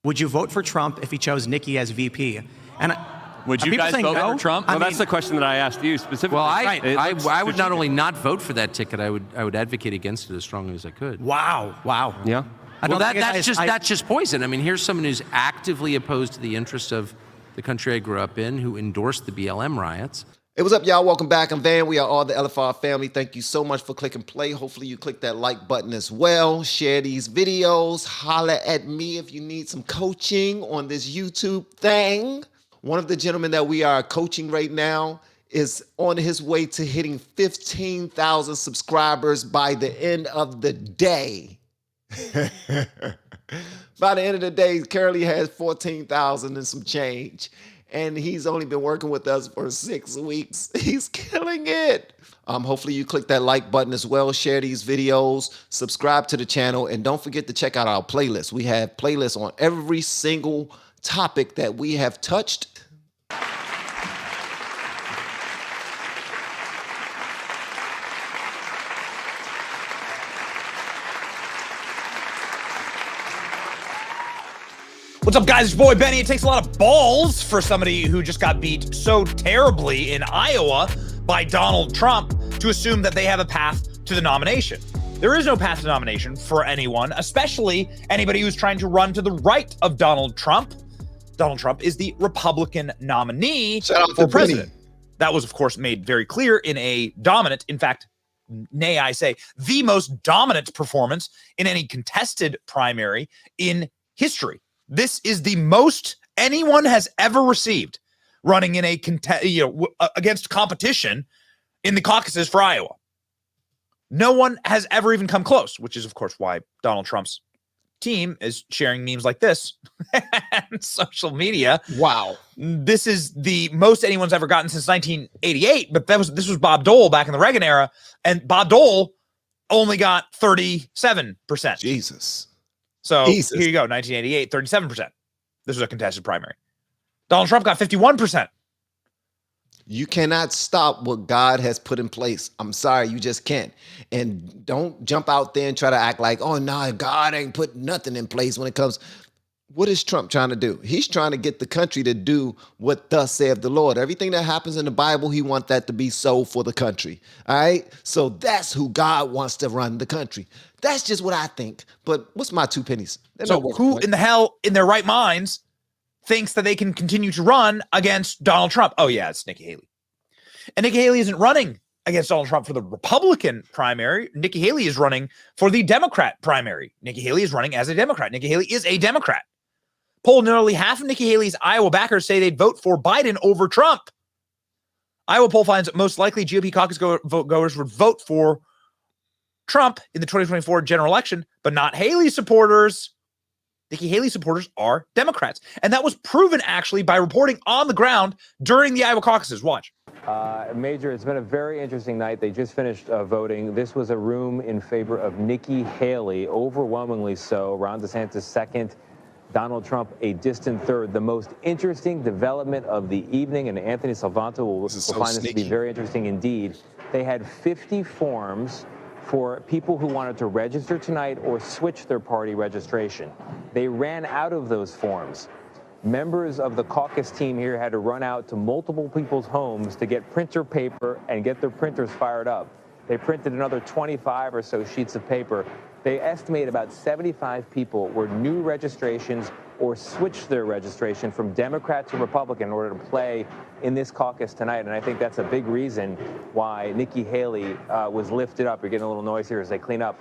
Would you vote for Trump if he chose Nikki as VP? And would you guys vote for Trump? Well, that's the question that I asked you specifically. Well, I would not only not vote for that ticket, I would advocate against it as strongly as I could. Wow. Yeah. Well, that's just poison. I mean, here's someone who's actively opposed to the interests of the country I grew up in, who endorsed the BLM riots. Hey, what's up, y'all? Welcome back. I'm Van. We are all the LFR family. Thank you so much for clicking play. Hopefully you click that like button as well. Share these videos. Holler at me if you need some coaching on this YouTube thing. One of the gentlemen that we are coaching right now is on his way to hitting 15,000 subscribers by the end of the day. By the end of the day, currently has 14,000 and some change. And he's only been working with us for 6 weeks. He's killing it. Hopefully you click that like button as well. Share these videos, subscribe to the channel, and don't forget to check out our playlist. We have playlists on every single topic that we have touched. What's up, guys? It's your boy Benny. It takes a lot of balls for somebody who just got beat so terribly in Iowa by Donald Trump to assume that they have a path to the nomination. There is no path to nomination for anyone, especially anybody who's trying to run to the right of Donald Trump. Donald Trump is the Republican nominee for president. That was, of course, made very clear in a dominant, in fact, nay, I say, the most dominant performance in any contested primary in history. This is the most anyone has ever received running in a against competition in the caucuses for Iowa. No one has ever even come close, which is, of course, why Donald Trump's team is sharing memes like this and social media. Wow. This is the most anyone's ever gotten since 1988, but this was Bob Dole back in the Reagan era, and Bob Dole only got 37%. Jesus. So here you go, 1988, 37%. This was a contested primary. Donald Trump got 51%. You cannot stop what God has put in place. I'm sorry, you just can't. And don't jump out there and try to act like, oh, no, God ain't put nothing in place when it comes. What is Trump trying to do? He's trying to get the country to do what thus saith the Lord. Everything that happens in the Bible, he wants that to be so for the country. All right? So that's who God wants to run the country. That's just what I think. But what's my 2 pennies? So who in the hell in their right minds thinks that they can continue to run against Donald Trump? Oh, yeah, it's Nikki Haley. And Nikki Haley isn't running against Donald Trump for the Republican primary. Nikki Haley is running for the Democrat primary. Nikki Haley is running as a Democrat. Nikki Haley is a Democrat. Poll nearly half of Nikki Haley's Iowa backers say they'd vote for Biden over Trump. Iowa poll finds that most likely GOP caucus goers would vote for Trump in the 2024 general election, but not Haley supporters. Nikki Haley supporters are Democrats. And that was proven actually by reporting on the ground during the Iowa caucuses. Watch. Major, it's been a very interesting night. They just finished voting. This was a room in favor of Nikki Haley, overwhelmingly so. Ron DeSantis second. Donald Trump a distant third. The most interesting development of the evening, and Anthony Salvanto will find this to be very interesting indeed. They had 50 forms for people who wanted to register tonight or switch their party registration. They ran out of those forms. Members of the caucus team here had to run out to multiple people's homes to get printer paper and get their printers fired up. They printed another 25 or so sheets of paper. They estimate about 75 people were new registrations or switched their registration from Democrat to Republican in order to play in this caucus tonight. And I think that's a big reason why Nikki Haley was lifted up. You're getting a little noise here as they clean up.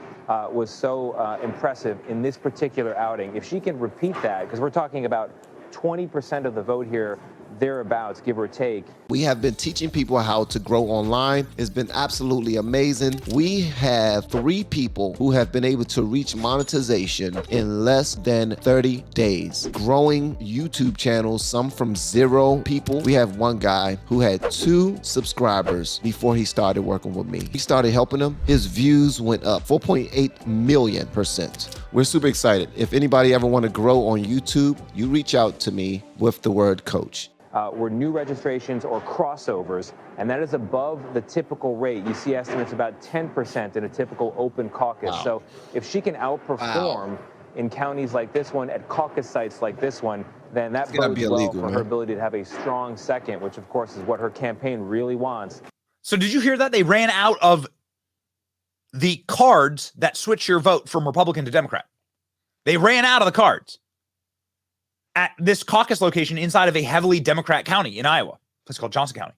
Was so impressive in this particular outing. If she can repeat that, because we're talking about 20% of the vote here, thereabouts, give or take. We have been teaching people how to grow online. It's been absolutely amazing. We have 3 people who have been able to reach monetization in less than 30 days. Growing YouTube channels, some from 0 people. We have one guy who had 2 subscribers before he started working with me. He started helping him. His views went up 4.8 million%. We're super excited. If anybody ever want to grow on YouTube, you reach out to me with the word coach. Were new registrations or crossovers, and that is above the typical rate. You see estimates about 10% in a typical open caucus. Wow. So if she can outperform in counties like this one, at caucus sites like this one, then that bodes well for her ability to have a strong second, which of course is what her campaign really wants. So did you hear that? They ran out of the cards that switch your vote from Republican to Democrat. They ran out of the cards at this caucus location inside of a heavily Democrat county in Iowa. It's called Johnson County.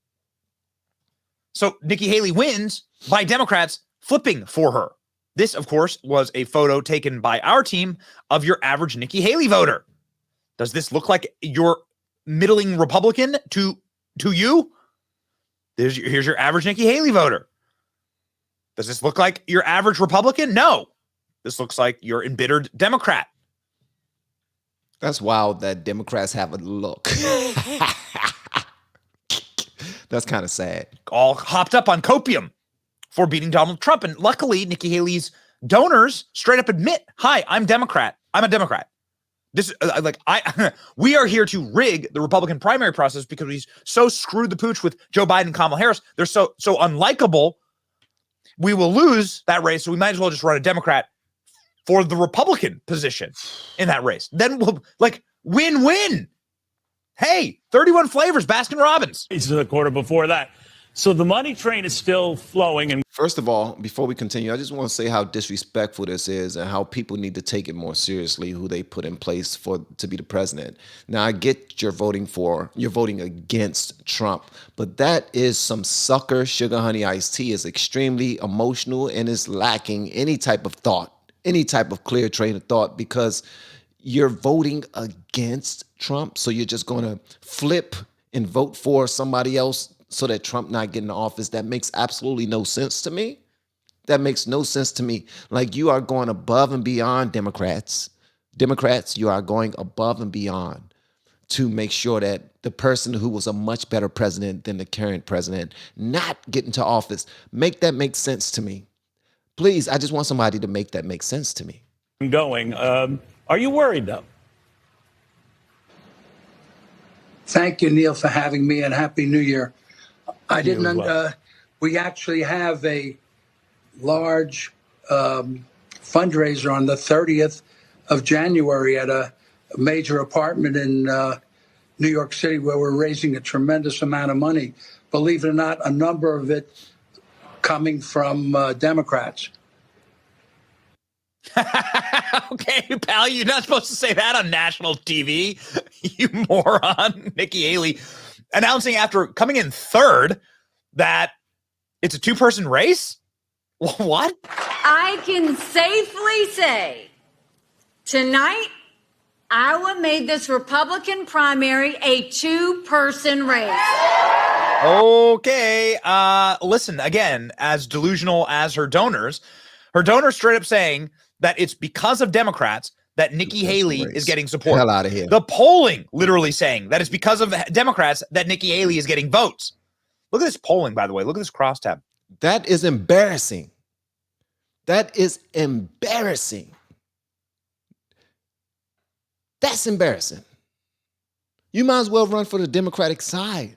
So Nikki Haley wins by Democrats flipping for her. This, of course, was a photo taken by our team of your average Nikki Haley voter. Does this look like your middling Republican to you? Here's your average Nikki Haley voter. Does this look like your average Republican? No. This looks like your embittered Democrat. That's wild that Democrats have a look. That's kind of sad. All hopped up on copium for beating Donald Trump. And luckily, Nikki Haley's donors straight up admit, hi, I'm Democrat. I'm a Democrat. This we are here to rig the Republican primary process because we so screwed the pooch with Joe Biden and Kamala Harris. They're so unlikable. We will lose that race, so we might as well just run a Democrat for the Republican position in that race. Then we'll win-win. Hey, 31 flavors, Baskin Robbins. It's the quarter before that. So the money train is still flowing. And first of all, before we continue, I just want to say how disrespectful this is and how people need to take it more seriously who they put in place to be the president. Now, I get you're voting against Trump, but that is some sucker sugar honey iced tea. Is extremely emotional and is lacking any type of thought, any type of clear train of thought, because you're voting against Trump. So you're just going to flip and vote for somebody else so that Trump not get in office. That makes absolutely no sense to me. That makes no sense to me. Like, you are going above and beyond Democrats. Democrats, you are going above and beyond to make sure that the person who was a much better president than the current president not get into office. Make that make sense to me. Please, I just want somebody to make that make sense to me. Going. Are you worried, though? Thank you, Neil, for having me, and Happy New Year. We actually have a large fundraiser on the 30th of January at a major apartment in New York City where we're raising a tremendous amount of money. Believe it or not, a number of it coming from Democrats. Okay, pal, you're not supposed to say that on national TV, you moron. Nikki Haley announcing after coming in third that it's a two-person race? What? I can safely say tonight, Iowa made this Republican primary a two-person race. Okay, listen, again, as delusional as her donors straight up saying that it's because of Democrats that Nikki Haley is getting support. Hell out of here. The polling literally saying that it's because of Democrats that Nikki Haley is getting votes. Look at this polling, by the way. Look at this crosstab. That is embarrassing. That is embarrassing. That's embarrassing. You might as well run for the Democratic side.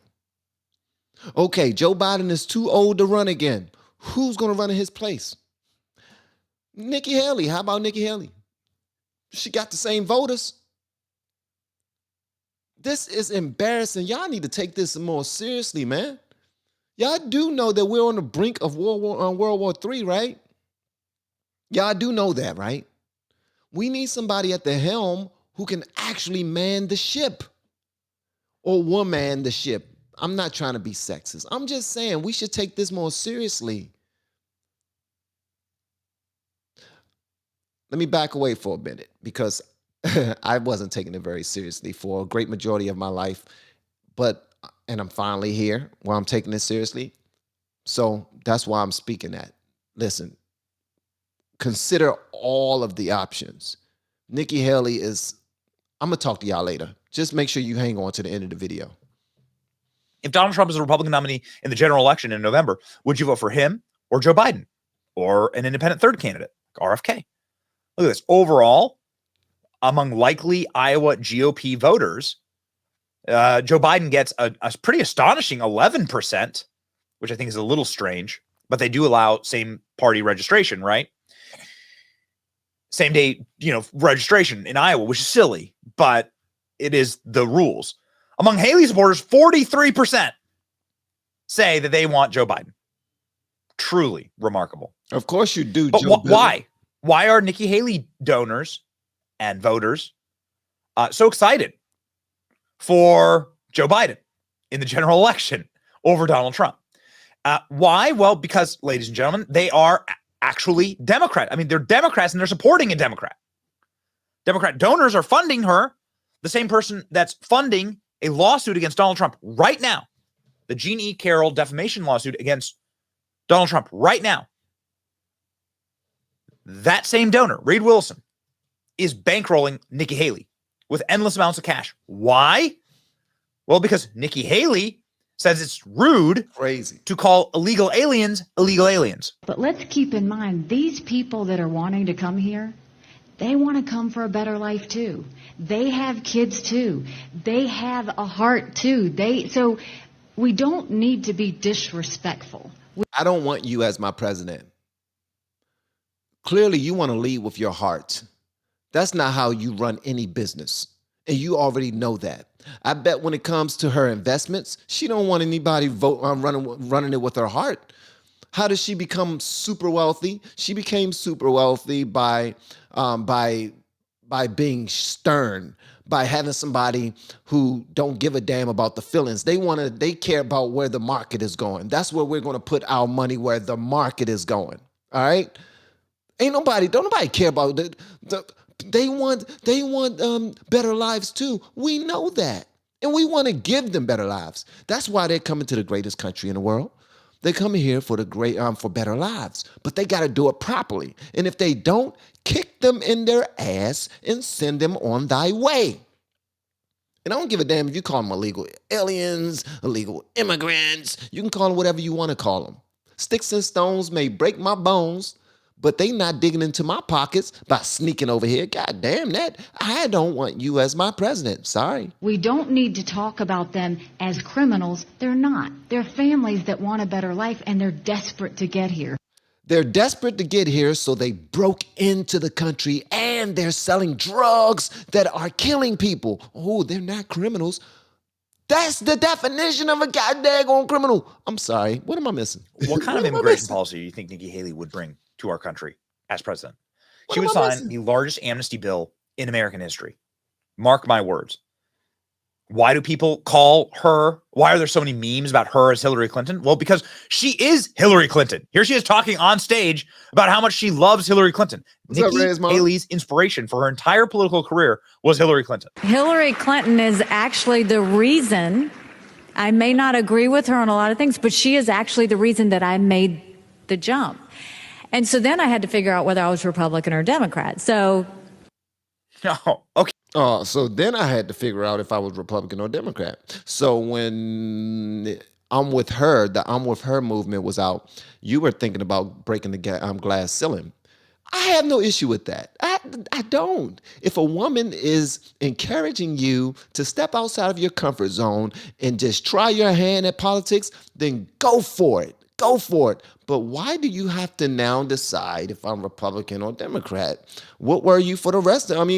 Okay, Joe Biden is too old to run again. Who's going to run in his place? Nikki Haley. How about Nikki Haley? She got the same voters. This is embarrassing. Y'all need to take this more seriously, man. Y'all do know that we're on the brink of World War III, right? Y'all do know that, right? We need somebody at the helm who can actually man the ship or woman the ship. I'm not trying to be sexist. I'm just saying we should take this more seriously. Let me back away for a minute because I wasn't taking it very seriously for a great majority of my life, and I'm finally here where I'm taking it seriously. So that's why I'm speaking that. Listen, consider all of the options. Nikki Haley I'm going to talk to y'all later. Just make sure you hang on to the end of the video. If Donald Trump is a Republican nominee in the general election in November, would you vote for him or Joe Biden or an independent third candidate, like RFK? Look at this. Overall, among likely Iowa GOP voters, Joe Biden gets a pretty astonishing 11%, which I think is a little strange, but they do allow same party registration, right? same day, registration in Iowa, which is silly, but it is the rules. Among Haley supporters, 43% say that they want Joe Biden. Truly remarkable. Of course you do. But why? Why are Nikki Haley donors and voters so excited for Joe Biden in the general election over Donald Trump? Why? Well, because, ladies and gentlemen, they are actually Democrat. I mean, they're Democrats and they're supporting a Democrat. Democrat donors are funding her, the same person that's funding a lawsuit against Donald Trump right now, the Jean E. Carroll defamation lawsuit against Donald Trump right now. That same donor, Reed Wilson, is bankrolling Nikki Haley with endless amounts of cash. Why? Well, because Nikki Haley says it's rude, crazy, to call illegal aliens illegal aliens. But let's keep in mind, these people that are wanting to come here, they want to come for a better life too. They have kids too. They have a heart too. So we don't need to be disrespectful. I don't want you as my president. Clearly, you want to lead with your heart. That's not how you run any business. And you already know that. I bet when it comes to her investments, she don't want anybody running it with her heart. How does she become super wealthy? She became super wealthy by being stern, by having somebody who don't give a damn about the feelings. They care about where the market is going. That's where we're going to put our money, where the market is going. All right? Don't nobody care about it. They want better lives too. We know that. And we want to give them better lives. That's why they're coming to the greatest country in the world. They come here for for better lives, but they got to do it properly. And if they don't, kick them in their ass and send them on thy way. And I don't give a damn if you call them illegal aliens, illegal immigrants. You can call them whatever you want to call them. Sticks and stones may break my bones, but they not digging into my pockets by sneaking over here. God damn that. I don't want you as my president. Sorry. We don't need to talk about them as criminals. They're not. They're families that want a better life, and they're desperate to get here. They're desperate to get here, so they broke into the country, and they're selling drugs that are killing people. Oh, they're not criminals. That's the definition of a goddamn criminal. I'm sorry. What am I missing? What kind of immigration policy do you think Nikki Haley would bring to our country as president? She would sign the largest amnesty bill in American history. Mark my words. Why do people call her? Why are there so many memes about her as Hillary Clinton? Well, because she is Hillary Clinton. Here she is talking on stage about how much she loves Hillary Clinton. Nikki Haley's inspiration for her entire political career was Hillary Clinton. Hillary Clinton is actually the reason. I may not agree with her on a lot of things, but she is actually the reason that I made the jump. And so then I had to figure out whether I was Republican or Democrat. So. Oh, okay. So then I had to figure out if I was Republican or Democrat. So when I'm with her, the I'm with her movement was out, you were thinking about breaking the glass ceiling. I have no issue with that. I don't. If a woman is encouraging you to step outside of your comfort zone and just try your hand at politics, then go for it. Go for it. But why do you have to now decide if I'm Republican or Democrat? What were you for the rest of,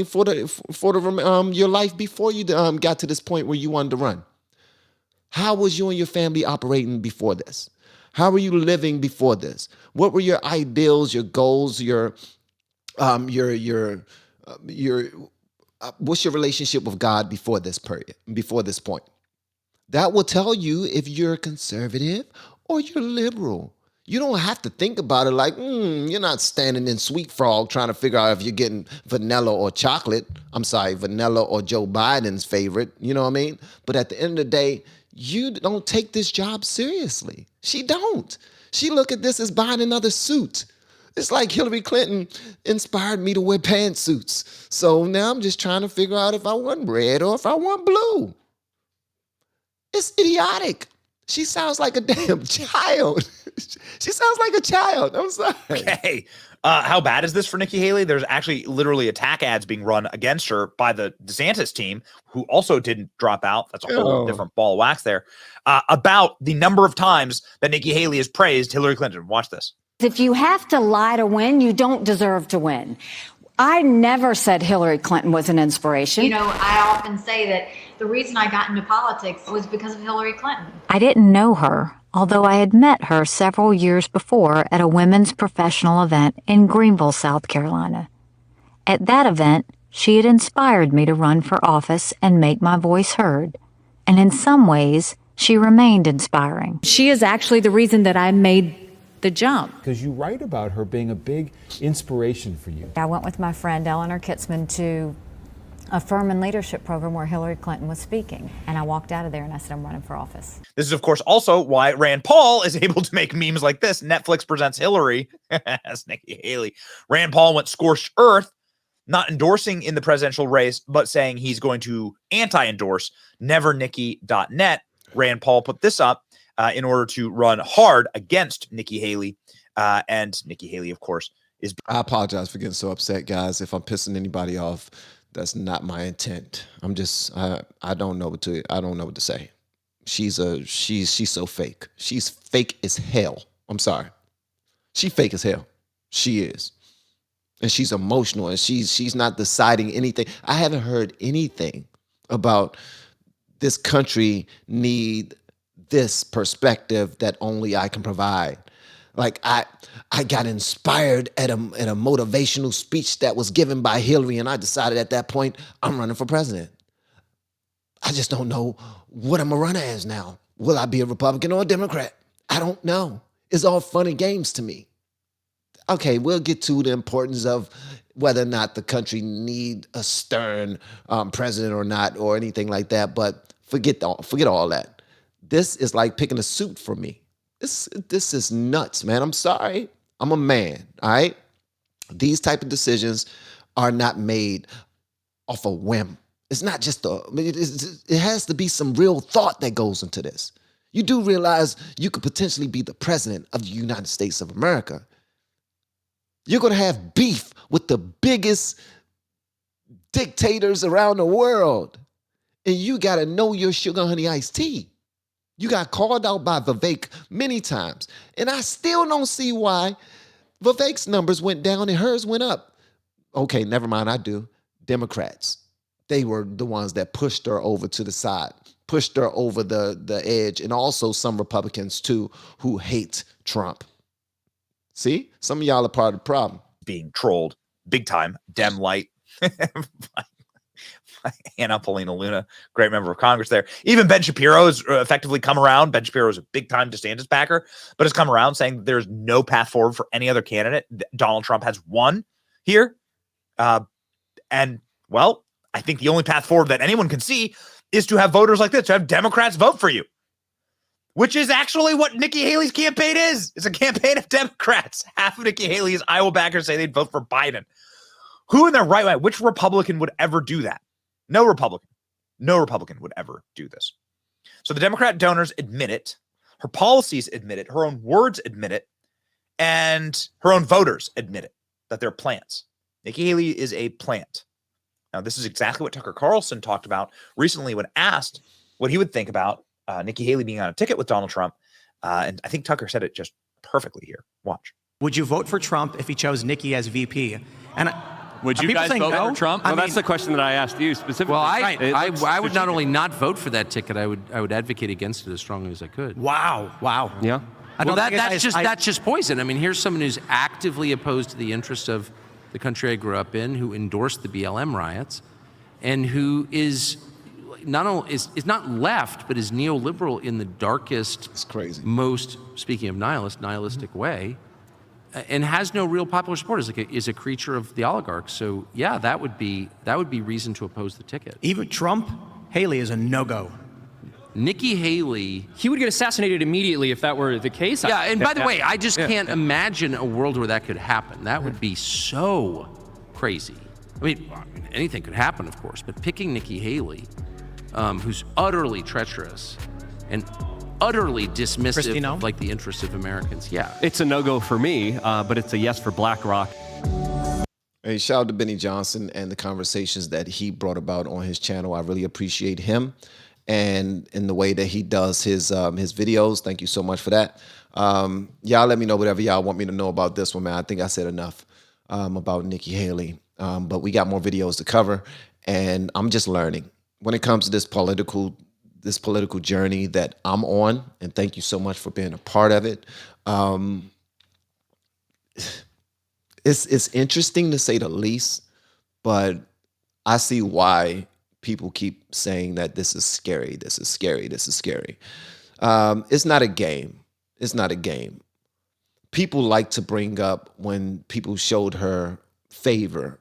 your life before you got to this point where you wanted to run? How was you and your family operating before this? How were you living before this? What were your ideals, your goals, what's your relationship with God before this period, before this point? That will tell you if you're conservative or you're liberal. You don't have to think about it like, you're not standing in Sweet Frog trying to figure out if you're getting vanilla or chocolate. I'm sorry, vanilla or Joe Biden's favorite. You know what I mean? But at the end of the day, you don't take this job seriously. She don't. She look at this as buying another suit. It's like Hillary Clinton inspired me to wear pantsuits. So now I'm just trying to figure out if I want red or if I want blue. It's idiotic. She sounds like a damn child. She sounds like a child. I'm sorry. Okay. How bad is this for Nikki Haley? There's actually literally attack ads being run against her by the DeSantis team, who also didn't drop out. That's a whole different ball of wax there. About the number of times that Nikki Haley has praised Hillary Clinton. Watch this. If you have to lie to win, you don't deserve to win. I never said Hillary Clinton was an inspiration. You know, I often say that the reason I got into politics was because of Hillary Clinton. I didn't know her, although I had met her several years before at a women's professional event in Greenville, South Carolina. At that event, she had inspired me to run for office and make my voice heard. And in some ways, she remained inspiring. She is actually the reason that I made the jump. Because you write about her being a big inspiration for you. I went with my friend Eleanor Kitzman to a firm and leadership program where Hillary Clinton was speaking. And I walked out of there and I said, I'm running for office. This is, of course, also why Rand Paul is able to make memes like this. Netflix presents Hillary as Nikki Haley. Rand Paul went scorched earth, not endorsing in the presidential race, but saying he's going to anti-endorse nevernikki.net. Rand Paul put this up in order to run hard against Nikki Haley. And Nikki Haley, of course, is... I apologize for getting so upset, guys. If I'm pissing anybody off, that's not my intent. I'm just, I don't know what to say. She's so fake. She's fake as hell. I'm sorry. She fake as hell. She is. And she's emotional, and she's not deciding anything. I haven't heard anything about this country need this perspective that only I can provide. Like I got inspired at a motivational speech that was given by Hillary, and I decided at that point I'm running for president. I just don't know what I'm gonna run as now. Will I be a Republican or a Democrat? I don't know. It's all fun and games to me. Okay, we'll get to the importance of whether or not the country need a stern president or not, or anything like that. But forget all that. This is like picking a suit for me. This is nuts, man. I'm sorry. I'm a man, all right? These type of decisions are not made off a whim. It's not just it has to be some real thought that goes into this. You do realize you could potentially be the president of the United States of America. You're going to have beef with the biggest dictators around the world. And you got to know your sugar honey iced tea. You got called out by Vivek many times. And I still don't see why Vivek's numbers went down and hers went up. Okay, never mind, I do. Democrats. They were the ones that pushed her over to the side, pushed her over the edge, and also some Republicans too who hate Trump. See, some of y'all are part of the problem. Being trolled big time, Dem light. Anna Paulina Luna, great member of Congress there. Even Ben Shapiro has effectively come around. Ben Shapiro is a big time DeSantis backer, but has come around saying there's no path forward for any other candidate. Donald Trump has won here. And, well, I think the only path forward that anyone can see is to have voters like this, to have Democrats vote for you. Which is actually what Nikki Haley's campaign is. It's a campaign of Democrats. Half of Nikki Haley's Iowa backers say they'd vote for Biden. Who in their right mind, which Republican would ever do that? No Republican. No Republican would ever do this. So the Democrat donors admit it. Her policies admit it. Her own words admit it. And her own voters admit it, that they're plants. Nikki Haley is a plant. Now, this is exactly what Tucker Carlson talked about recently when asked what he would think about Nikki Haley being on a ticket with Donald Trump. And I think Tucker said it just perfectly here. Watch. Would you vote for Trump if he chose Nikki as VP? And would you guys vote for Trump? Well, that's the question that I asked you specifically. Well, I would not only not vote for that ticket, I would advocate against it as strongly as I could. Wow. Yeah. Well, that's just poison. I mean, here's someone who's actively opposed to the interests of the country I grew up in, who endorsed the BLM riots, and who is not only is not left, but is neoliberal in the darkest, it's crazy, most, speaking of nihilistic way, and has no real popular support. Is a creature of the oligarchs. So yeah, that would be reason to oppose the ticket. Even Trump, Haley is a no-go. Nikki Haley, he would get assassinated immediately if that were the case. Yeah, and by the way, I just can't imagine a world where that could happen. That would be so crazy. I mean, anything could happen, of course, but picking Nikki Haley, who's utterly treacherous and utterly dismissive of like the interests of Americans. Yeah. It's a no-go for me, but it's a yes for BlackRock. Hey, shout out to Benny Johnson and the conversations that he brought about on his channel. I really appreciate him and in the way that he does his videos. Thank you so much for that. Y'all let me know whatever y'all want me to know about this one, man. I think I said enough about Nikki Haley. but we got more videos to cover, and I'm just learning when it comes to this political journey that I'm on. And thank you so much for being a part of it. It's interesting to say the least, but I see why people keep saying that this is scary, this is scary, this is scary. It's not a game. It's not a game. People like to bring up when people showed her favor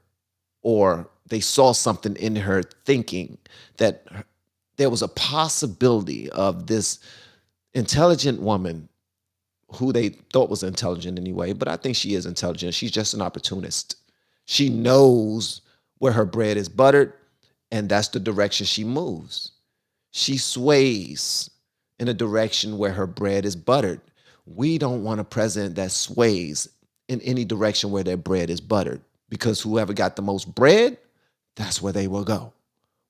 or they saw something in her thinking that there was a possibility of this intelligent woman who they thought was intelligent anyway, but I think she is intelligent. She's just an opportunist. She knows where her bread is buttered, and that's the direction she moves. She sways in a direction where her bread is buttered. We don't want a president that sways in any direction where their bread is buttered, because whoever got the most bread, that's where they will go.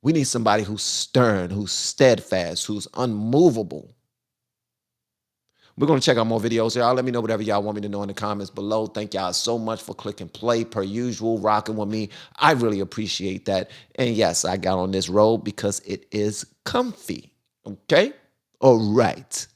We need somebody who's stern, who's steadfast, who's unmovable. We're going to check out more videos. Y'all let me know whatever y'all want me to know in the comments below. Thank y'all so much for clicking play per usual, rocking with me. I really appreciate that. And yes, I got on this road because it is comfy. Okay? All right.